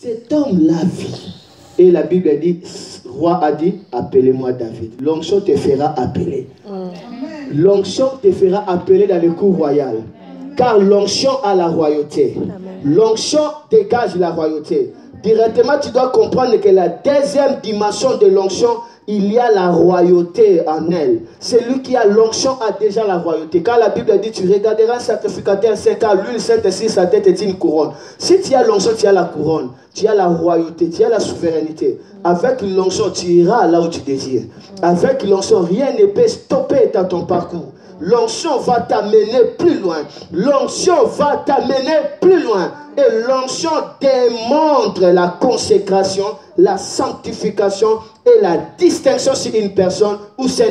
Cet homme l'a vu. Et la Bible dit, le roi a dit, appelez-moi David. L'onction te fera appeler. L'onction te fera appeler dans le cours royal. Car l'onction a la royauté. L'onction dégage la royauté. Directement, tu dois comprendre que la deuxième dimension de l'onction, il y a la royauté en elle. Celui qui a l'onction a déjà la royauté. Quand la Bible dit, tu regarderas un sacrificateur 5 ans, l'huile sainte sur sa tête est une couronne. Si tu as l'onction, tu as la couronne. Tu as la royauté, tu as la souveraineté. Avec l'onction, tu iras là où tu désires. Avec l'onction, rien ne peut stopper dans ton parcours. L'onction va t'amener plus loin. L'onction va t'amener plus loin. Et l'onction démontre la consécration, la sanctification et la distinction sur une personne ou sur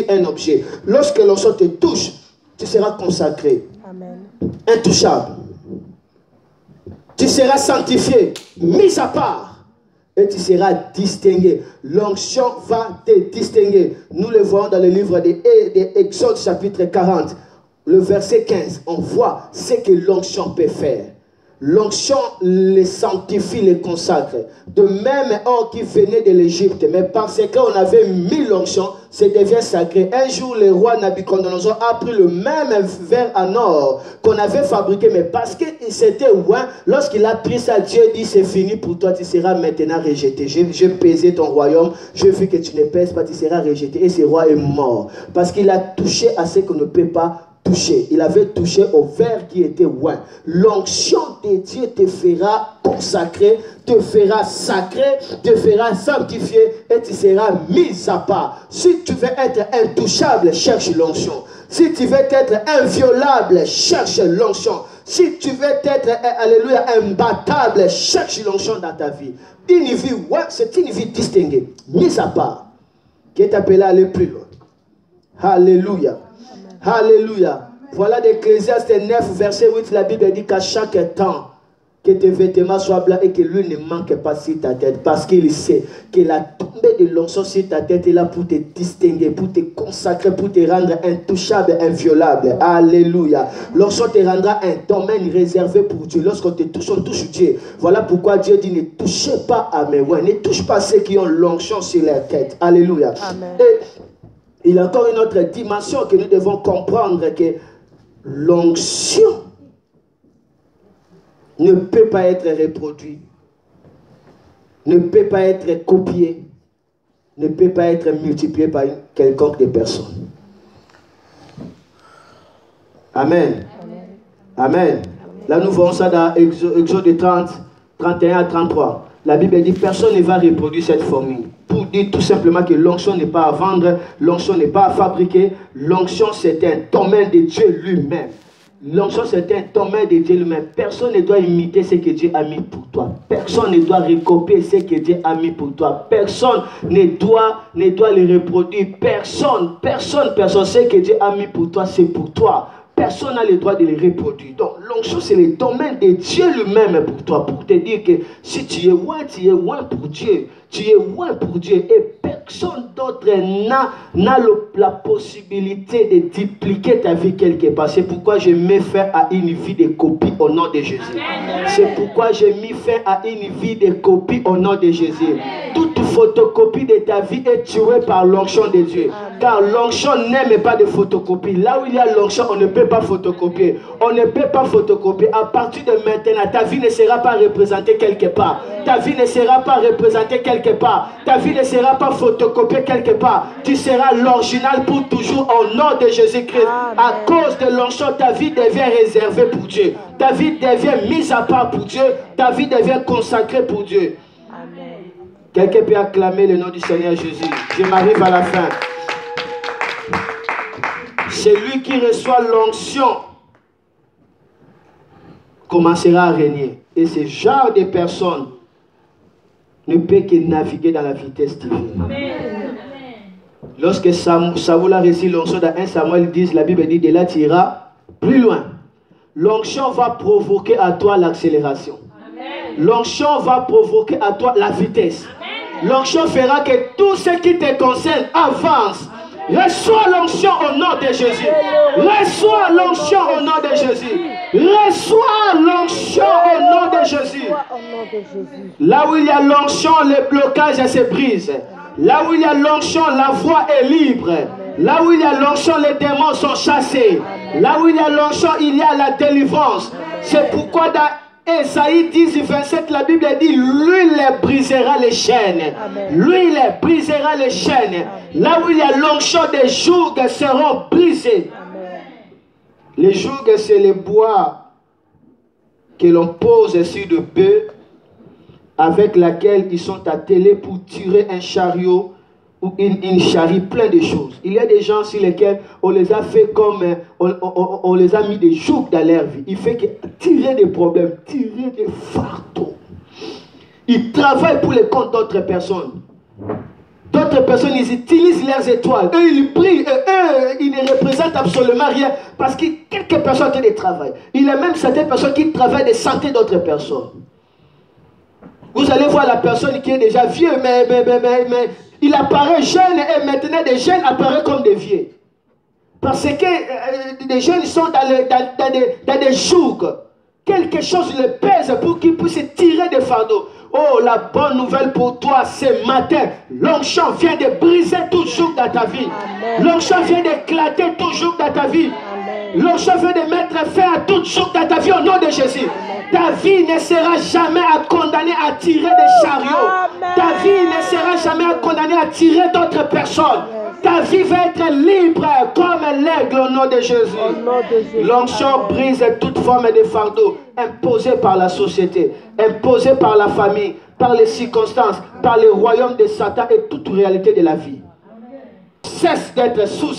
un objet. Lorsque l'onction te touche, tu seras consacré. Amen. Intouchable. Tu seras sanctifié, mis à part. Et tu seras distingué. L'onction va te distinguer. Nous le voyons dans le livre d'Exode chapitre 40, le verset 15. On voit ce que l'onction peut faire. L'onction les sanctifie, les consacre. De même, or qui venait de l'Égypte, mais parce qu'on avait mis l'onction, ça devient sacré. Un jour, le roi Nabucodonosor a pris le même verre en or qu'on avait fabriqué, mais parce que c'était loin, lorsqu'il a pris ça, Dieu dit, c'est fini pour toi, tu seras maintenant rejeté. J'ai pesé ton royaume, je vu que tu ne pèses pas, tu seras rejeté. Et ce roi est mort, parce qu'il a touché à ce qu'on ne peut pas toucher. Il avait touché au verre qui était loin. L'onction de Dieu te fera consacrer, te fera sacré, te fera sanctifié et tu seras mis à part. Si tu veux être intouchable, cherche l'onction. Si tu veux être inviolable, cherche l'onction. Si tu veux être, alléluia, imbattable, cherche l'onction dans ta vie. Une vie, ouais, c'est une vie distinguée, mise à part, qui est appelée à aller plus loin. Alléluia. Alléluia. Voilà d'Ecclésiaste 9, verset 8, la Bible dit qu'à chaque temps, que tes vêtements soient blancs et que l'huile ne manque pas sur ta tête. Parce qu'il sait que la tombée de l'onction sur ta tête est là pour te distinguer, pour te consacrer, pour te rendre intouchable, inviolable. Alléluia. L'onction te rendra un domaine réservé pour Dieu. Lorsqu'on te touche, on touche Dieu. Voilà pourquoi Dieu dit, ne touchez pas à mes oins. Ne touche pas ceux qui ont l'onction sur leur tête. Alléluia. Amen. Et il y a encore une autre dimension que nous devons comprendre, que l'onction ne peut pas être reproduite, ne peut pas être copiée, ne peut pas être multipliée par quelconque des personnes. Amen. Amen. Là, nous voyons ça dans Exode 30, 31 à 33. La Bible dit, personne ne va reproduire cette formule. Pour dire tout simplement que l'onction n'est pas à vendre, l'onction n'est pas à fabriquer, l'onction c'est un domaine de Dieu lui-même. L'onction c'est un domaine de Dieu lui-même. Personne ne doit imiter ce que Dieu a mis pour toi. Personne ne doit recopier ce que Dieu a mis pour toi. Personne ne doit le reproduire. Personne. Ce que Dieu a mis pour toi, c'est pour toi. Personne n'a le droit de le reproduire. Donc, l'onction, c'est le domaine de Dieu lui-même pour toi. Pour te dire que si tu es loin pour Dieu. Tu es loin pour Dieu. Et personne d'autre n'a la possibilité de dupliquer ta vie quelque part. C'est pourquoi je mets fin à une vie de copie au nom de Jésus. C'est pourquoi j'ai mis fin à une vie de copie au nom de Jésus. Toute photocopie de ta vie est tuée par l'onction de Dieu. Car l'onction n'aime pas de photocopie. Là où il y a l'onction, on ne peut pas photocopier. On ne peut pas photocopier. À partir de maintenant, ta vie ne sera pas représentée quelque part. Ta vie ne sera pas représentée quelque part. Ta vie ne sera pas photocopiée quelque part. Tu seras l'original pour toujours au nom de Jésus-Christ. À cause de l'onction, ta vie devient réservée pour Dieu. Ta vie devient mise à part pour Dieu. Ta vie devient consacrée pour Dieu. Quelqu'un peut acclamer le nom du Seigneur Jésus. Je m'arrive à la fin. Celui qui reçoit l'onction commencera à régner. Et ce genre de personnes ne peut que naviguer dans la vitesse divine. Lorsque Saoul a reçu l'onction dans 1 Samuel 10, la Bible dit, de là tu iras plus loin. L'onction va provoquer à toi l'accélération. L'onction va provoquer à toi la vitesse. L'onction fera que tout ce qui te concerne avance. Reçois l'onction au nom de Jésus. Reçois l'onction au nom de Jésus. Reçois l'onction au nom de Jésus. Là où il y a l'onction, le blocage se brise. Là où il y a l'onction, la voie est libre. Là où il y a l'onction, les démons sont chassés. Là où il y a l'onction, il y a la délivrance. C'est pourquoi dans Ésaïe 10, 27, la Bible dit, lui il brisera les chaînes. Lui il brisera les chaînes. Là où il y a l'onction, des jougs seront brisés. Les jougs, c'est les bois que l'on pose sur le bœuf, avec laquelle ils sont attelés pour tirer un chariot ou une charrie, plein de choses. Il y a des gens sur lesquels on les a fait comme, on les a mis des jougs dans leur vie. Il fait que tirer des problèmes, tirer des fardeaux. Ils travaillent pour le compte d'autres personnes. D'autres personnes, ils utilisent leurs étoiles. Eux, ils brillent. Eux, ils ne représentent absolument rien. Parce que quelques personnes ont des travail. Il y a même certaines personnes qui travaillent des centaines d'autres personnes. Vous allez voir la personne qui est déjà vieux, mais il apparaît jeune et maintenant des jeunes apparaissent comme des vieux. Parce que les jeunes sont dans des jougs. Quelque chose le pèse pour qu'ils puissent tirer des fardeaux. Oh, la bonne nouvelle pour toi ce matin. L'onction vient de briser tout joug dans ta vie. L'onction vient d'éclater tout joug dans ta vie. L'onction vient de mettre fin à tout joug dans ta vie au nom de Jésus. Ta vie ne sera jamais à condamner à tirer des chariots. Ta vie ne sera jamais à condamner à tirer d'autres personnes. Ta vie va être libre comme l'aigle au nom de Jésus. L'onction brise toute forme de fardeau imposé par la société, imposé par la famille, par les circonstances, par le royaume de Satan et toute réalité de la vie. Cesse d'être sous